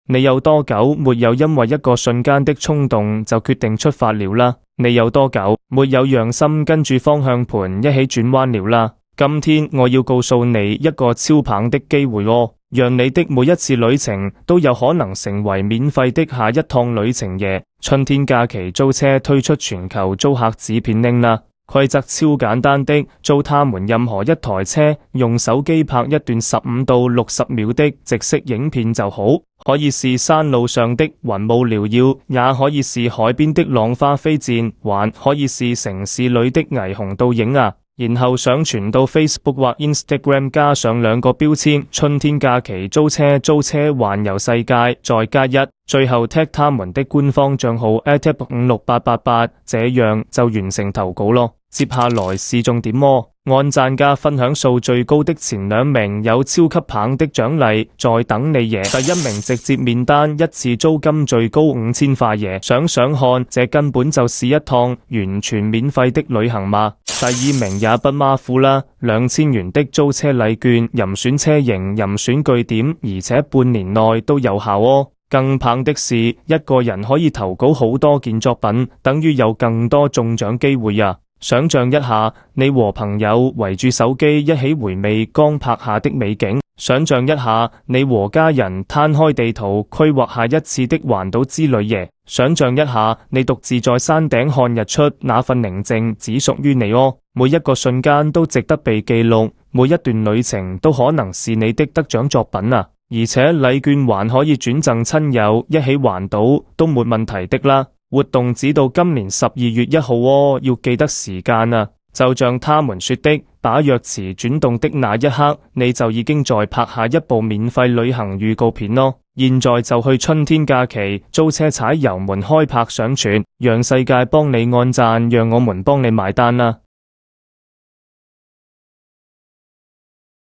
你有多久沒有因為一個瞬間的衝動就決定出發了啦？你有多久沒有讓心跟住方向盤一起轉彎了啦？今天我要告訴你一個超棒的機會哦，讓你的每一次旅程都有可能成為免費的下一趟旅程耶！春天假期租車推出全球租客紙片拎啦，規則超簡單的，租他們任何一台車，用手機拍一段15到60秒的直式影片就好，可以是山路上的雲霧繚繞，也可以是海邊的浪花飛濺，還可以是城市裏的霓虹倒影啊！然後上傳到 Facebook 或 Instagram， 加上兩個標籤：春天假期租車環遊世界，再加一，最後 tag 他們的官方賬號 @56888，這樣就完成投稿咯。接下來是重點哦，按讚加分享數最高的前2名有超級棒的獎勵在等你耶！第1名直接免單，一次租金最高5000塊耶！想想看，這根本就是一趟完全免費的旅行嘛！第2名也不馬虎啦，2000元的租車禮券，任選車型，任選據點，而且半年內都有效哦。更棒的是，一個人可以投稿好多件作品，等於有更多中獎機會呀！想象一下，你和朋友圍住手機一起回味剛拍下的美景，想象一下，你和家人攤開地圖規劃下一次的環島之旅耶！想象一下，你獨自在山頂看日出，那份寧靜只屬於你哦。每一個瞬間都值得被記錄，每一段旅程都可能是你的得獎作品啊！而且禮券還可以轉贈親友，一起環島都沒問題的啦。活動只到今年12月1號哦，要記得時間啊！就像他們說的，把鑰匙轉動的那一刻，你就已經在拍下一部免費旅行預告片咯。現在就去春天假期租車踩油門開拍上傳，讓世界幫你按讚，讓我們幫你買單啦！